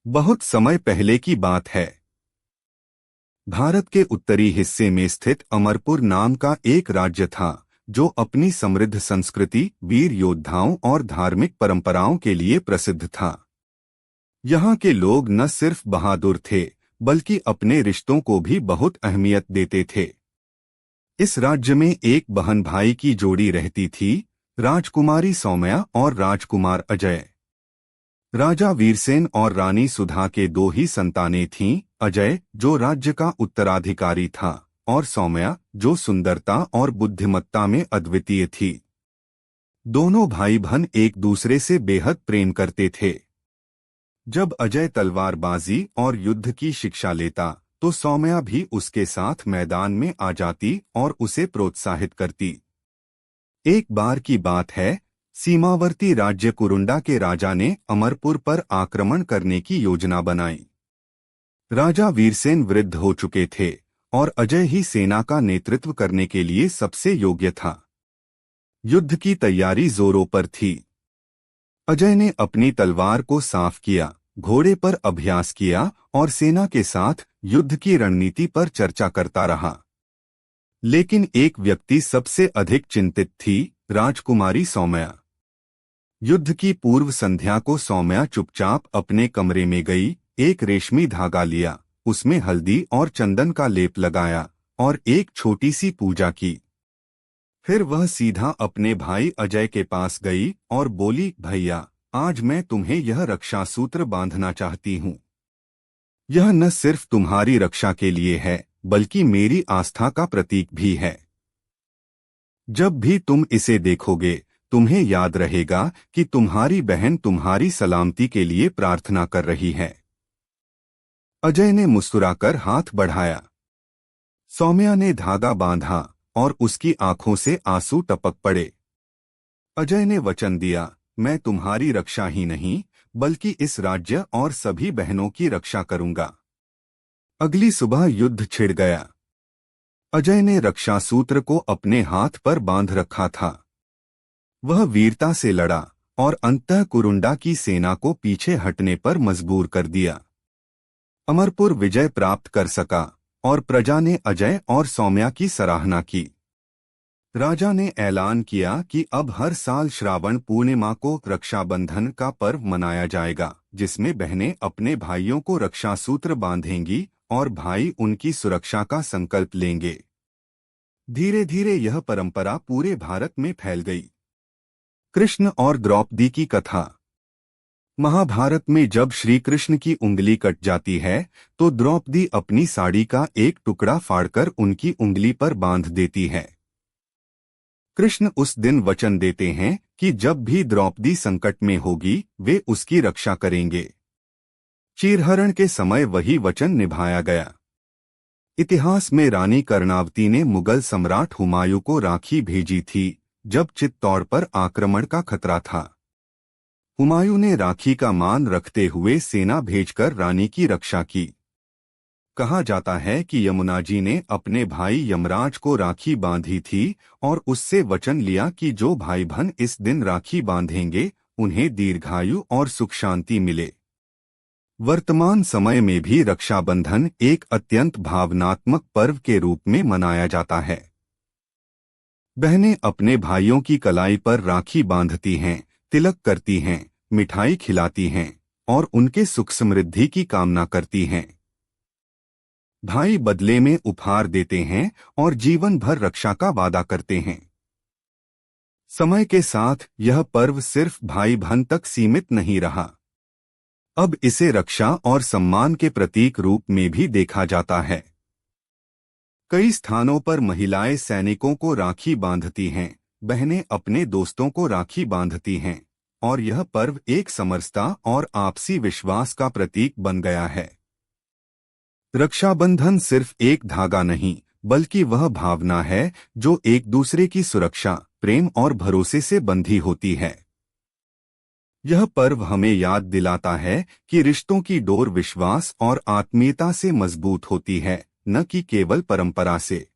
बहुत समय पहले की बात है। भारत के उत्तरी हिस्से में स्थित अमरपुर नाम का एक राज्य था, जो अपनी समृद्ध संस्कृति, वीर योद्धाओं और धार्मिक परंपराओं के लिए प्रसिद्ध था। यहाँ के लोग न सिर्फ बहादुर थे, बल्कि अपने रिश्तों को भी बहुत अहमियत देते थे। इस राज्य में एक बहन भाई की जोड़ी रहती थी, राजकुमारी सौम्या और राजकुमार अजय। राजा वीरसेन और रानी सुधा के दो ही संतानें थीं, अजय जो राज्य का उत्तराधिकारी था, और सौम्या जो सुंदरता और बुद्धिमत्ता में अद्वितीय थी। दोनों भाई बहन एक दूसरे से बेहद प्रेम करते थे। जब अजय तलवारबाजी और युद्ध की शिक्षा लेता, तो सौम्या भी उसके साथ मैदान में आ जाती और उसे प्रोत्साहित करती। एक बार की बात है, सीमावर्ती राज्य कुरुंडा के राजा ने अमरपुर पर आक्रमण करने की योजना बनाई। राजा वीरसेन वृद्ध हो चुके थे और अजय ही सेना का नेतृत्व करने के लिए सबसे योग्य था। युद्ध की तैयारी जोरों पर थी। अजय ने अपनी तलवार को साफ किया, घोड़े पर अभ्यास किया और सेना के साथ युद्ध की रणनीति पर चर्चा करता रहा। लेकिन एक व्यक्ति सबसे अधिक चिंतित थी, राजकुमारी सौम्या। युद्ध की पूर्व संध्या को सौम्या चुपचाप अपने कमरे में गई, एक रेशमी धागा लिया, उसमें हल्दी और चंदन का लेप लगाया और एक छोटी सी पूजा की। फिर वह सीधा अपने भाई अजय के पास गई और बोली, भैया, आज मैं तुम्हें यह रक्षा सूत्र बांधना चाहती हूँ। यह न सिर्फ तुम्हारी रक्षा के लिए है, बल्कि मेरी आस्था का प्रतीक भी है। जब भी तुम इसे देखोगे, तुम्हें याद रहेगा कि तुम्हारी बहन तुम्हारी सलामती के लिए प्रार्थना कर रही है। अजय ने मुस्कुराकर हाथ बढ़ाया। सौम्या ने धागा बांधा और उसकी आंखों से आंसू टपक पड़े। अजय ने वचन दिया, मैं तुम्हारी रक्षा ही नहीं, बल्कि इस राज्य और सभी बहनों की रक्षा करूंगा। अगली सुबह युद्ध छिड़ गया। अजय ने रक्षा सूत्र को अपने हाथ पर बांध रखा था। वह वीरता से लड़ा और अंततः कुरुंडा की सेना को पीछे हटने पर मजबूर कर दिया। अमरपुर विजय प्राप्त कर सका और प्रजा ने अजय और सौम्या की सराहना की। राजा ने ऐलान किया कि अब हर साल श्रावण पूर्णिमा को रक्षाबंधन का पर्व मनाया जाएगा, जिसमें बहनें अपने भाइयों को रक्षा सूत्र बांधेंगी और भाई उनकी सुरक्षा का संकल्प लेंगे। धीरे धीरे यह परंपरा पूरे भारत में फैल गई। कृष्ण और द्रौपदी की कथा। महाभारत में जब श्री कृष्ण की उंगली कट जाती है, तो द्रौपदी अपनी साड़ी का एक टुकड़ा फाड़कर उनकी उंगली पर बांध देती है। कृष्ण उस दिन वचन देते हैं कि जब भी द्रौपदी संकट में होगी, वे उसकी रक्षा करेंगे। चीरहरण के समय वही वचन निभाया गया। इतिहास में रानी कर्णावती ने मुगल सम्राट हुमायूं को राखी भेजी थी, जब चित्तौड़ पर आक्रमण का खतरा था। हुमायूं ने राखी का मान रखते हुए सेना भेजकर रानी की रक्षा की। कहा जाता है कि यमुना जी ने अपने भाई यमराज को राखी बांधी थी और उससे वचन लिया कि जो भाई बहन इस दिन राखी बांधेंगे, उन्हें दीर्घायु और सुख शांति मिले। वर्तमान समय में भी रक्षाबंधन एक अत्यंत भावनात्मक पर्व के रूप में मनाया जाता है। बहनें अपने भाइयों की कलाई पर राखी बांधती हैं, तिलक करती हैं, मिठाई खिलाती हैं और उनके सुख समृद्धि की कामना करती हैं। भाई बदले में उपहार देते हैं और जीवन भर रक्षा का वादा करते हैं। समय के साथ यह पर्व सिर्फ भाई बहन तक सीमित नहीं रहा। अब इसे रक्षा और सम्मान के प्रतीक रूप में भी देखा जाता है। कई स्थानों पर महिलाएं सैनिकों को राखी बांधती हैं, बहनें अपने दोस्तों को राखी बांधती हैं, और यह पर्व एक समरसता और आपसी विश्वास का प्रतीक बन गया है। रक्षाबंधन सिर्फ एक धागा नहीं, बल्कि वह भावना है जो एक दूसरे की सुरक्षा, प्रेम और भरोसे से बंधी होती है। यह पर्व हमें याद दिलाता है कि रिश्तों की डोर विश्वास और आत्मीयता से मजबूत होती है, न कि केवल परंपरा से।